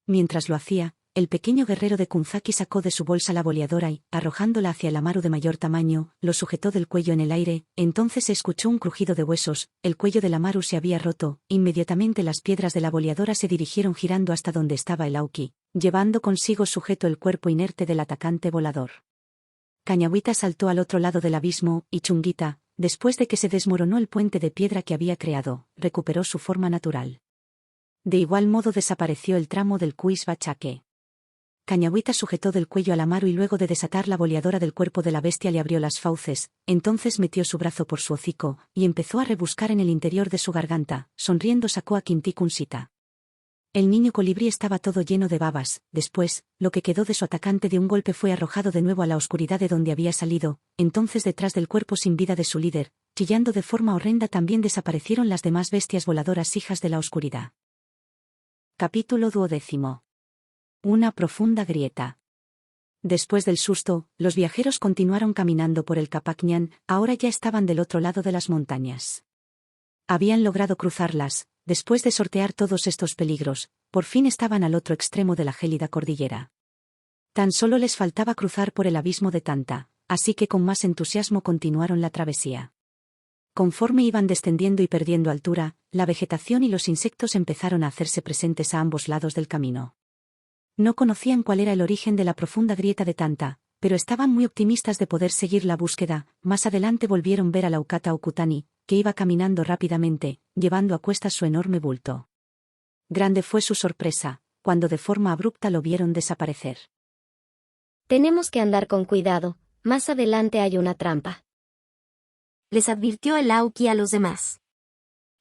Mientras lo hacía, el pequeño guerrero de Kunzaki sacó de su bolsa la boleadora y, arrojándola hacia el amaru de mayor tamaño, lo sujetó del cuello en el aire. Entonces se escuchó un crujido de huesos, el cuello del amaru se había roto. Inmediatamente las piedras de la boleadora se dirigieron girando hasta donde estaba el auki, llevando consigo sujeto el cuerpo inerte del atacante volador. Cañagüita saltó al otro lado del abismo, y Chunguita, después de que se desmoronó el puente de piedra que había creado, recuperó su forma natural. De igual modo desapareció el tramo del Cuis Bachaque. Cañagüita sujetó del cuello al Amaru y luego de desatar la boleadora del cuerpo de la bestia le abrió las fauces, entonces metió su brazo por su hocico, y empezó a rebuscar en el interior de su garganta, sonriendo sacó a Quinticunsita. El niño colibrí estaba todo lleno de babas, después, lo que quedó de su atacante de un golpe fue arrojado de nuevo a la oscuridad de donde había salido, entonces detrás del cuerpo sin vida de su líder, chillando de forma horrenda también desaparecieron las demás bestias voladoras hijas de la oscuridad. Capítulo 12. Una profunda grieta. Después del susto, los viajeros continuaron caminando por el Capac Ñan, ahora ya estaban del otro lado de las montañas. Habían logrado cruzarlas, después de sortear todos estos peligros, por fin estaban al otro extremo de la gélida cordillera. Tan solo les faltaba cruzar por el abismo de Tanta, así que con más entusiasmo continuaron la travesía. Conforme iban descendiendo y perdiendo altura, la vegetación y los insectos empezaron a hacerse presentes a ambos lados del camino. No conocían cuál era el origen de la profunda grieta de Tanta, pero estaban muy optimistas de poder seguir la búsqueda. Más adelante volvieron ver a Laukata Okutani, que iba caminando rápidamente, llevando a cuestas su enorme bulto. Grande fue su sorpresa, cuando de forma abrupta lo vieron desaparecer. Tenemos que andar con cuidado, más adelante hay una trampa. Les advirtió el Auki a los demás.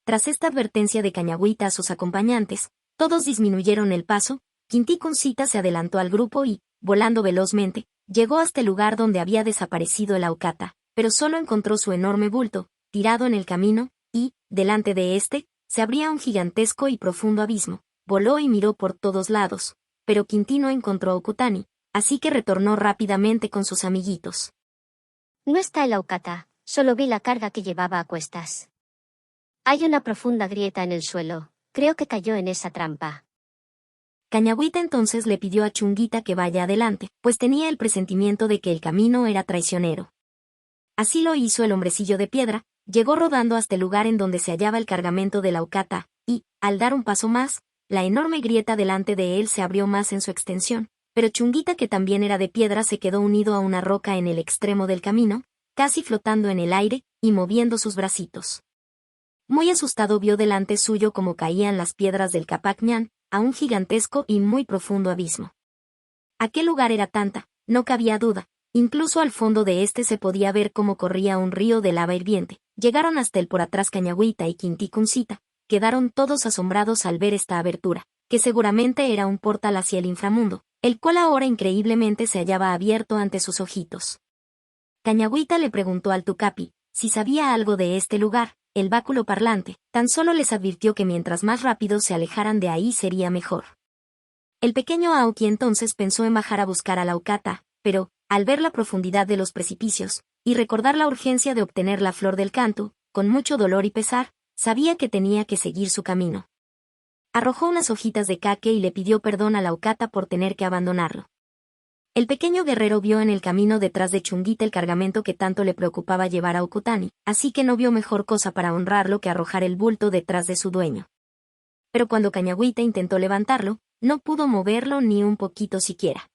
Tras esta advertencia de Cañagüita a sus acompañantes, todos disminuyeron el paso. Quinticunsita se adelantó al grupo y, volando velozmente, llegó hasta el lugar donde había desaparecido el Aukata, pero solo encontró su enorme bulto, tirado en el camino, y, delante de éste, se abría un gigantesco y profundo abismo. Voló y miró por todos lados, pero Quinti no encontró a Okutani, así que retornó rápidamente con sus amiguitos. No está el Aukata, solo vi la carga que llevaba a cuestas. Hay una profunda grieta en el suelo, creo que cayó en esa trampa. Cañagüita entonces le pidió a Chunguita que vaya adelante, pues tenía el presentimiento de que el camino era traicionero. Así lo hizo el hombrecillo de piedra, llegó rodando hasta el lugar en donde se hallaba el cargamento de la Aukata, y, al dar un paso más, la enorme grieta delante de él se abrió más en su extensión, pero Chunguita, que también era de piedra, se quedó unido a una roca en el extremo del camino, casi flotando en el aire, y moviendo sus bracitos. Muy asustado vio delante suyo cómo caían las piedras del Capac Ñan, a un gigantesco y muy profundo abismo. Aquel lugar era Tanta, no cabía duda, incluso al fondo de este se podía ver cómo corría un río de lava hirviente. Llegaron hasta él por atrás Cañagüita y Quinticunsita, quedaron todos asombrados al ver esta abertura, que seguramente era un portal hacia el inframundo, el cual ahora increíblemente se hallaba abierto ante sus ojitos. Cañagüita le preguntó al Tucapi si sabía algo de este lugar. El báculo parlante tan solo les advirtió que mientras más rápido se alejaran de ahí sería mejor. El pequeño Auki entonces pensó en bajar a buscar a la Aukata, pero, al ver la profundidad de los precipicios, y recordar la urgencia de obtener la flor del canto, con mucho dolor y pesar, sabía que tenía que seguir su camino. Arrojó unas hojitas de caque y le pidió perdón a la Aukata por tener que abandonarlo. El pequeño guerrero vio en el camino detrás de Chunguita el cargamento que tanto le preocupaba llevar a Okutani, así que no vio mejor cosa para honrarlo que arrojar el bulto detrás de su dueño. Pero cuando Cañagüita intentó levantarlo, no pudo moverlo ni un poquito siquiera.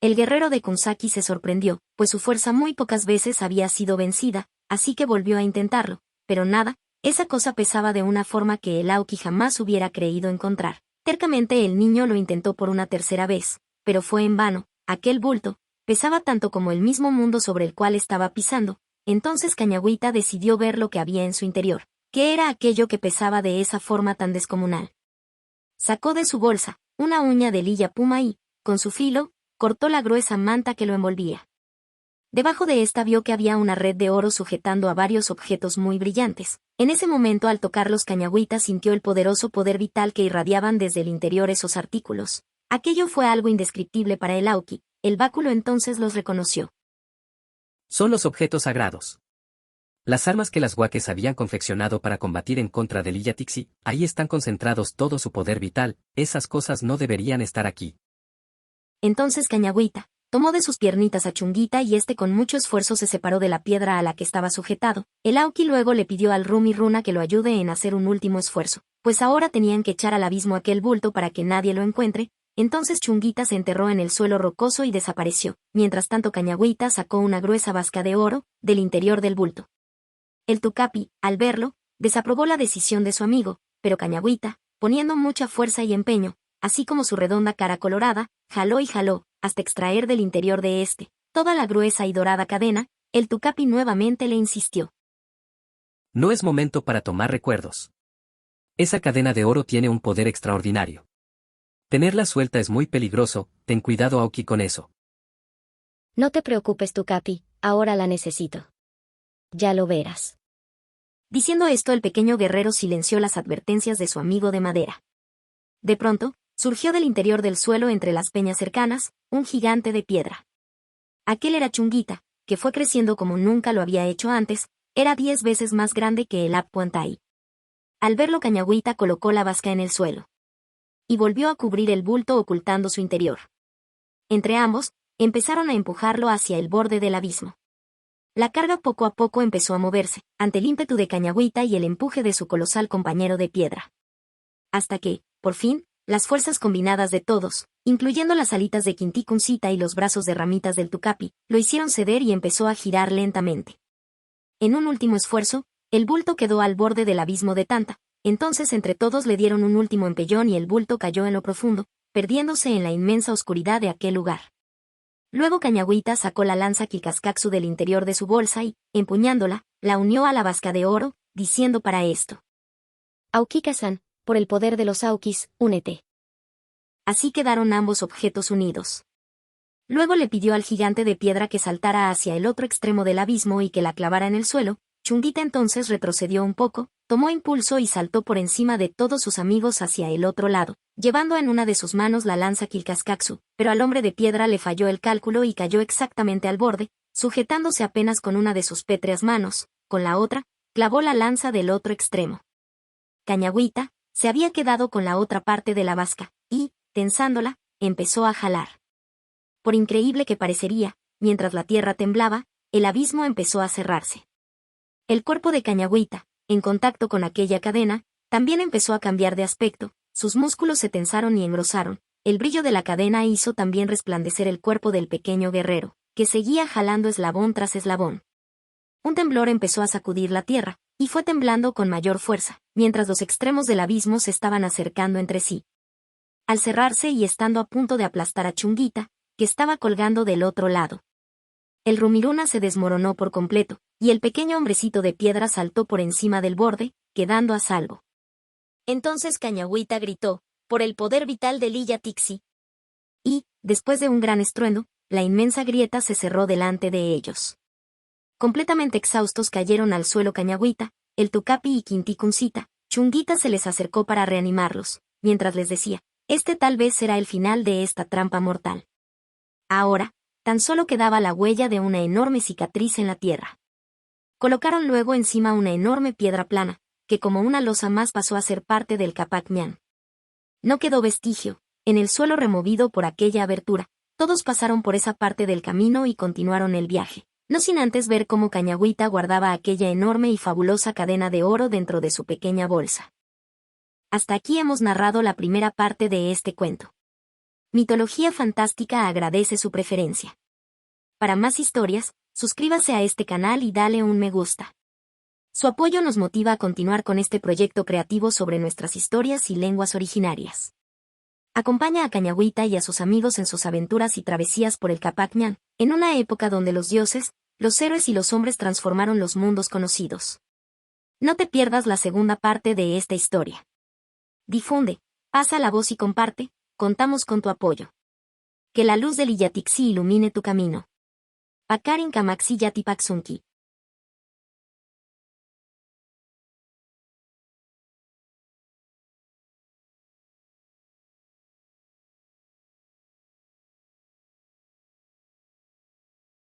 El guerrero de Kunsaki se sorprendió, pues su fuerza muy pocas veces había sido vencida, así que volvió a intentarlo, pero nada, esa cosa pesaba de una forma que el Aoki jamás hubiera creído encontrar. Tercamente el niño lo intentó por una tercera vez, pero fue en vano. Aquel bulto pesaba tanto como el mismo mundo sobre el cual estaba pisando. Entonces Cañagüita decidió ver lo que había en su interior. ¿Qué era aquello que pesaba de esa forma tan descomunal? Sacó de su bolsa una uña de lilla puma y, con su filo, cortó la gruesa manta que lo envolvía. Debajo de esta vio que había una red de oro sujetando a varios objetos muy brillantes. En ese momento, al tocarlos, Cañagüita sintió el poderoso poder vital que irradiaban desde el interior esos artículos. Aquello fue algo indescriptible para el Aoki. El báculo entonces los reconoció. Son los objetos sagrados. Las armas que las huaques habían confeccionado para combatir en contra del Illatixi, ahí están concentrados todo su poder vital, esas cosas no deberían estar aquí. Entonces Cañagüita tomó de sus piernitas a Chunguita y este con mucho esfuerzo se separó de la piedra a la que estaba sujetado. El Aoki luego le pidió al Rumi Runa que lo ayude en hacer un último esfuerzo, pues ahora tenían que echar al abismo aquel bulto para que nadie lo encuentre. Entonces Chunguita se enterró en el suelo rocoso y desapareció. Mientras tanto Cañagüita sacó una gruesa vasca de oro del interior del bulto. El Tucapi, al verlo, desaprobó la decisión de su amigo, pero Cañagüita, poniendo mucha fuerza y empeño, así como su redonda cara colorada, jaló y jaló, hasta extraer del interior de toda la gruesa y dorada cadena. El Tucapi nuevamente le insistió. No es momento para tomar recuerdos. Esa cadena de oro tiene un poder extraordinario. Tenerla suelta es muy peligroso, ten cuidado Aoki con eso. No te preocupes Tucapi, ahora la necesito. Ya lo verás. Diciendo esto el pequeño guerrero silenció las advertencias de su amigo de madera. De pronto, surgió del interior del suelo entre las peñas cercanas, un gigante de piedra. Aquel era Chunguita, que fue creciendo como nunca lo había hecho antes, era 10 veces más grande que el Appu Antai. Al verlo Cañagüita colocó la vasca en el suelo. Y volvió a cubrir el bulto ocultando su interior. Entre ambos, empezaron a empujarlo hacia el borde del abismo. La carga poco a poco empezó a moverse, ante el ímpetu de Cañagüita y el empuje de su colosal compañero de piedra. Hasta que, por fin, las fuerzas combinadas de todos, incluyendo las alitas de Quinticuncita y los brazos de ramitas del Tucapi, lo hicieron ceder y empezó a girar lentamente. En un último esfuerzo, el bulto quedó al borde del abismo de Tanta. Entonces entre todos le dieron un último empellón y el bulto cayó en lo profundo, perdiéndose en la inmensa oscuridad de aquel lugar. Luego Cañagüita sacó la lanza Quilcascaxu del interior de su bolsa y, empuñándola, la unió a la vasca de oro, diciendo para esto: Aokika-san, por el poder de los Aokis, únete. Así quedaron ambos objetos unidos. Luego le pidió al gigante de piedra que saltara hacia el otro extremo del abismo y que la clavara en el suelo. Chunguita entonces retrocedió un poco, tomó impulso y saltó por encima de todos sus amigos hacia el otro lado, llevando en una de sus manos la lanza Quilcascaxu, pero al hombre de piedra le falló el cálculo y cayó exactamente al borde, sujetándose apenas con una de sus pétreas manos, con la otra, clavó la lanza del otro extremo. Cañagüita se había quedado con la otra parte de la vasca, y, tensándola, empezó a jalar. Por increíble que parecería, mientras la tierra temblaba, el abismo empezó a cerrarse. El cuerpo de Cañagüita, en contacto con aquella cadena, también empezó a cambiar de aspecto, sus músculos se tensaron y engrosaron, el brillo de la cadena hizo también resplandecer el cuerpo del pequeño guerrero, que seguía jalando eslabón tras eslabón. Un temblor empezó a sacudir la tierra, y fue temblando con mayor fuerza, mientras los extremos del abismo se estaban acercando entre sí. Al cerrarse y estando a punto de aplastar a Chunguita, que estaba colgando del otro lado. El Rumiruna se desmoronó por completo, y el pequeño hombrecito de piedra saltó por encima del borde, quedando a salvo. Entonces Cañagüita gritó, por el poder vital de Lilla Tixi. Y, después de un gran estruendo, la inmensa grieta se cerró delante de ellos. Completamente exhaustos cayeron al suelo Cañagüita, el Tucapi y Quinticuncita. Chunguita se les acercó para reanimarlos, mientras les decía, tal vez será el final de esta trampa mortal. Ahora, tan solo quedaba la huella de una enorme cicatriz en la tierra. Colocaron luego encima una enorme piedra plana, que como una losa más pasó a ser parte del Capac Ñan. No quedó vestigio, en el suelo removido por aquella abertura, todos pasaron por esa parte del camino y continuaron el viaje, no sin antes ver cómo Cañagüita guardaba aquella enorme y fabulosa cadena de oro dentro de su pequeña bolsa. Hasta aquí hemos narrado la primera parte de este cuento. Mitología Fantástica agradece su preferencia. Para más historias, suscríbase a este canal y dale un me gusta. Su apoyo nos motiva a continuar con este proyecto creativo sobre nuestras historias y lenguas originarias. Acompaña a Cañagüita y a sus amigos en sus aventuras y travesías por el Capac Ñan, en una época donde los dioses, los héroes y los hombres transformaron los mundos conocidos. No te pierdas la segunda parte de esta historia. Difunde, pasa la voz y comparte, contamos con tu apoyo. Que la luz del Lilla Tixi ilumine tu camino. Pakarin Kamaxi Yati Paksunki.